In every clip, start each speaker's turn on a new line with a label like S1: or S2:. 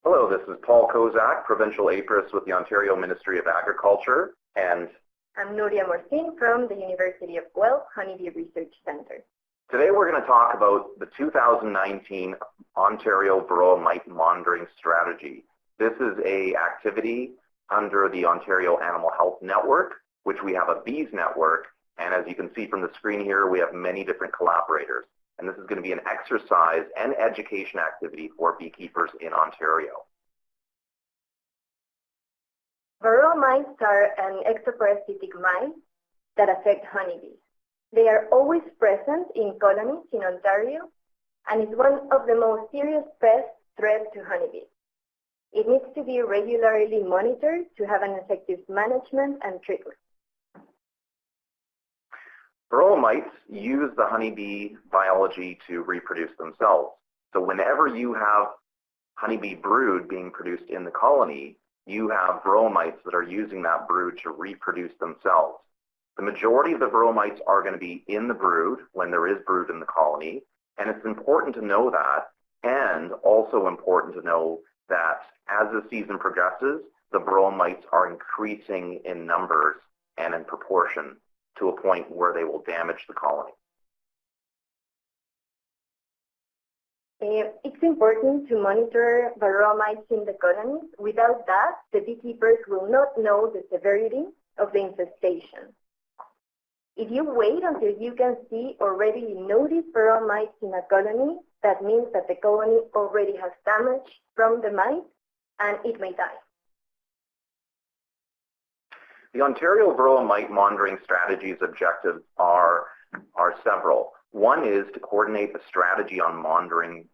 S1: Hello, this is Paul Kozak, Provincial Apris with the Ontario Ministry of Agriculture, and
S2: I'm Nuria Morfin from the University of Guelph Honeybee Research Center.
S1: Today we're going to talk about the 2019 Ontario Varroa Mite Monitoring Strategy. This is an activity under the Ontario Animal Health Network, which we have a bees network, and as you can see from the screen here, we have many different collaborators. And this is going to be an exercise and education activity for beekeepers in Ontario.
S2: Varroa mites are an exoparasitic mite that affect honeybees. They are always present in colonies in Ontario and is one of the most serious pest threats to honeybees. It needs to be regularly monitored to have an effective management and treatment.
S1: Varroa mites use the honeybee biology to reproduce themselves. So whenever you have honeybee brood being produced in the colony, you have Varroa mites that are using that brood to reproduce themselves. The majority of the Varroa mites are going to be in the brood when there is brood in the colony, and it's important to know that, and also important to know that as the season progresses, the Varroa mites are increasing in numbers and in proportion to a point where they will damage the colony.
S2: It's important to monitor Varroa mites in the colonies. Without that, the beekeepers will not know the severity of the infestation. If you wait until you can see or already notice Varroa mites in a colony, that means that the colony already has damage from the mite and it may die.
S1: The Ontario Varroa Mite Monitoring Strategy's objectives are several. One is to coordinate the strategy on monitoring,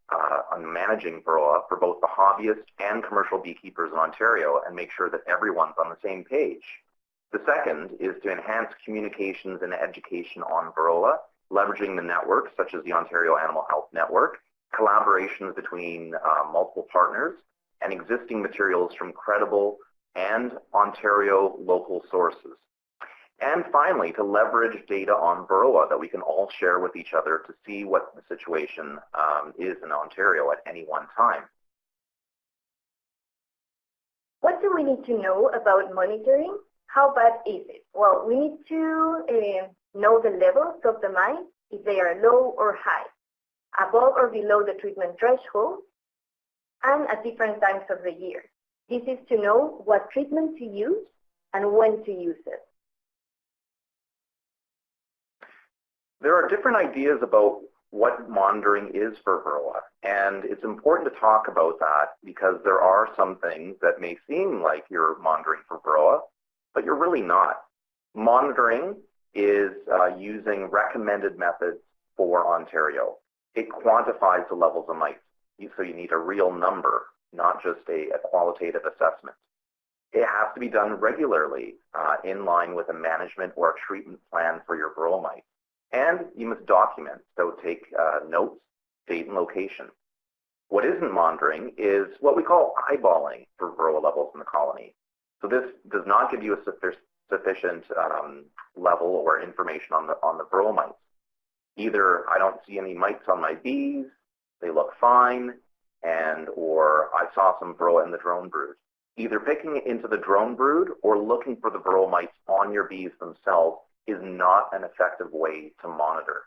S1: on managing Varroa for both the hobbyist and commercial beekeepers in Ontario and make sure that everyone's on the same page. The second is to enhance communications and education on Varroa, leveraging the networks such as the Ontario Animal Health Network, collaborations between multiple partners, and existing materials from credible and Ontario local sources. And finally, to leverage data on Varroa that we can all share with each other to see what the situation is in Ontario at any one time.
S2: What do we need to know about monitoring? How bad is it? Well, we need to know the levels of the mites, if they are low or high, above or below the treatment threshold, and at different times of the year. This is to know what treatment to use and when to use it.
S1: There are different ideas about what monitoring is for Varroa, and it's important to talk about that because there are some things that may seem like you're monitoring for Varroa, but you're really not. Monitoring is using recommended methods for Ontario. It quantifies the levels of mites, so you need a real number, not just a qualitative assessment. It has to be done regularly in line with a management or a treatment plan for your Varroa mites. And you must document, so take notes, date and location. What isn't monitoring is what we call eyeballing for Varroa levels in the colony. So this does not give you a sufficient level or information on the Varroa mites. Either I don't see any mites on my bees, they look fine, or I saw some Varroa in the drone brood. Either picking into the drone brood or looking for the Varroa mites on your bees themselves is not an effective way to monitor.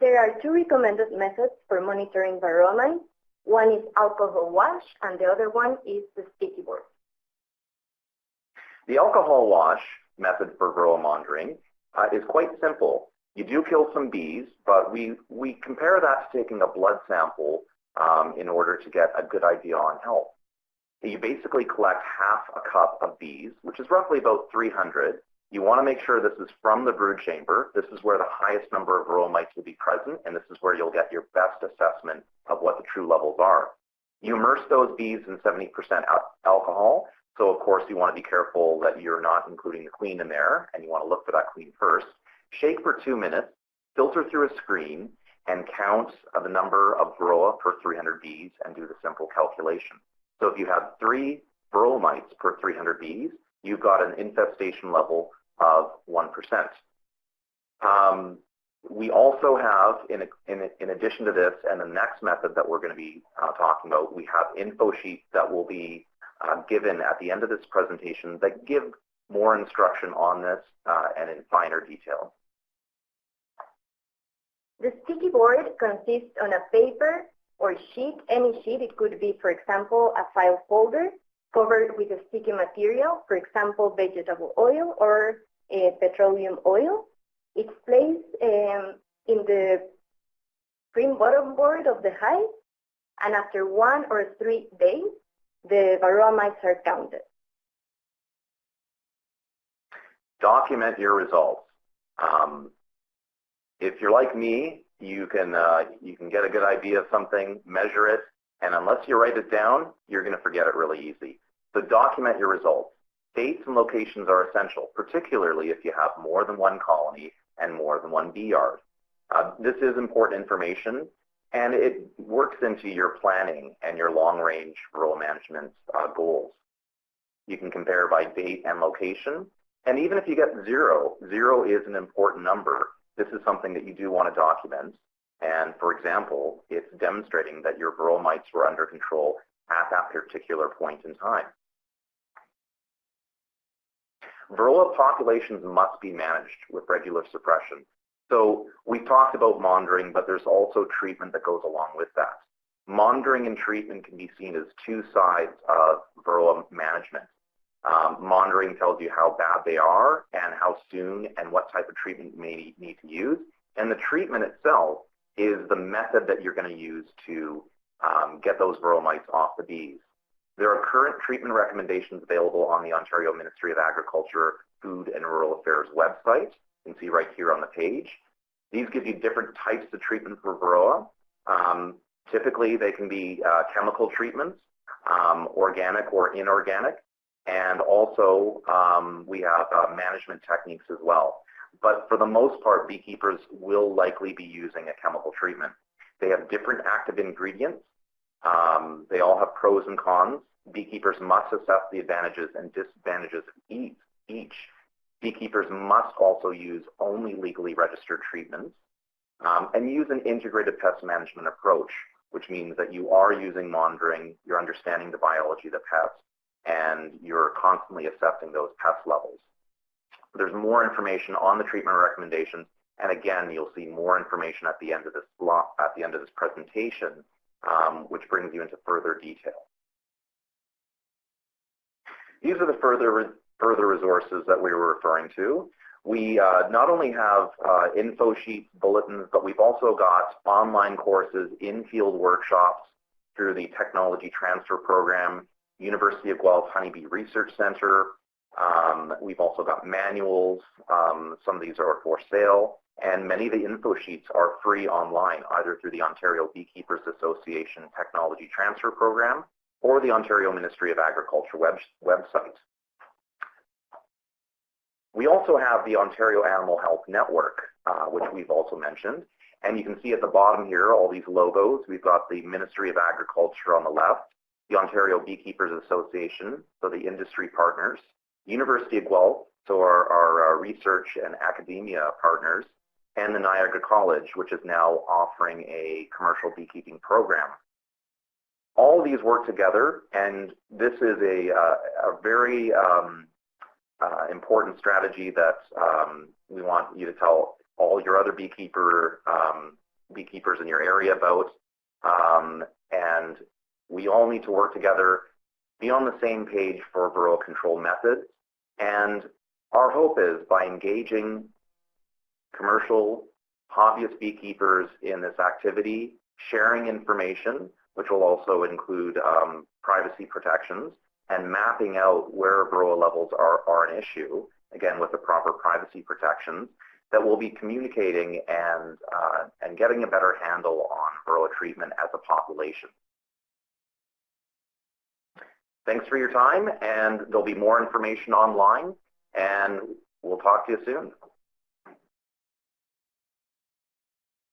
S2: There are two recommended methods for monitoring Varroa mites. One is alcohol wash and the other one is the sticky board.
S1: The alcohol wash method for Varroa monitoring is quite simple. You do kill some bees, but we compare that to taking a blood sample in order to get a good idea on health. You basically collect half a cup of bees, which is roughly about 300. You want to make sure this is from the brood chamber. This is where the highest number of Varroa mites will be present, and this is where you'll get your best assessment of what the true levels are. You immerse those bees in 70% alcohol, so of course you want to be careful that you're not including the queen in there, and you want to look for that queen first. Shake for 2 minutes, filter through a screen, and count the number of Varroa per 300 bees and do the simple calculation. So if you have 3 Varroa mites per 300 bees, you've got an infestation level of 1%. We also have, in addition to this and the next method that we're going to be talking about, we have info sheets that will be given at the end of this presentation that give more instruction on this and in finer detail.
S2: The sticky board consists on a paper or sheet, any sheet. It could be, for example, a file folder covered with a sticky material, for example, vegetable oil or petroleum oil. It's placed in the prim bottom board of the hive, and after 1 or 3 days, the Varroa mites are counted.
S1: Document your results. If you're like me, you can get a good idea of something, measure it, and unless you write it down, you're going to forget it really easy. So document your results. Dates and locations are essential, particularly if you have more than one colony and more than one bee yard. This is important information, and it works into your planning and your long-range Varroa management goals. You can compare by date and location, and even if you get 0, 0 is an important number. This is something that you do want to document, and for example, it's demonstrating that your Varroa mites were under control at that particular point in time. Varroa populations must be managed with regular suppression. So we've talked about monitoring, but there's also treatment that goes along with that. Monitoring and treatment can be seen as two sides of Varroa management. Monitoring tells you how bad they are and how soon and what type of treatment you may need to use. And the treatment itself is the method that you're going to use to get those Varroa mites off the bees. There are current treatment recommendations available on the Ontario Ministry of Agriculture, Food and Rural Affairs website. You can see right here on the page. These give you different types of treatment for Varroa. Typically, they can be chemical treatments, organic or inorganic, and also we have management techniques as well. But for the most part, beekeepers will likely be using a chemical treatment. They have different active ingredients. They all have pros and cons. Beekeepers must assess the advantages and disadvantages of each. Beekeepers must also use only legally registered treatments and use an integrated pest management approach, which means that you are using monitoring, you're understanding the biology of the pests, and you're constantly assessing those pest levels. There's more information on the treatment recommendations, and again, you'll see more information at the end of this presentation, which brings you into further detail. These are the further resources that we were referring to. We not only have info sheets, bulletins, but we've also got online courses, in-field workshops through the Technology Transfer Program, University of Guelph Honeybee Research Center. We've also got manuals. Some of these are for sale, and many of the info sheets are free online, either through the Ontario Beekeepers Association Technology Transfer Program or the Ontario Ministry of Agriculture website. We also have the Ontario Animal Health Network, which we've also mentioned. And you can see at the bottom here all these logos. We've got the Ministry of Agriculture on the left, the Ontario Beekeepers Association, so the industry partners, University of Guelph, so our research and academia partners, and the Niagara College, which is now offering a commercial beekeeping program. All of these work together, and this is a very important strategy that we want you to tell all your other beekeepers in your area about, and we all need to work together, be on the same page for Varroa control methods, and our hope is by engaging commercial hobbyist beekeepers in this activity, sharing information, which will also include privacy protections, and mapping out where Varroa levels are an issue, again with the proper privacy protections, that we'll be communicating and getting a better handle on Varroa treatment as a population. Thanks for your time, and there'll be more information online, and we'll talk to you soon.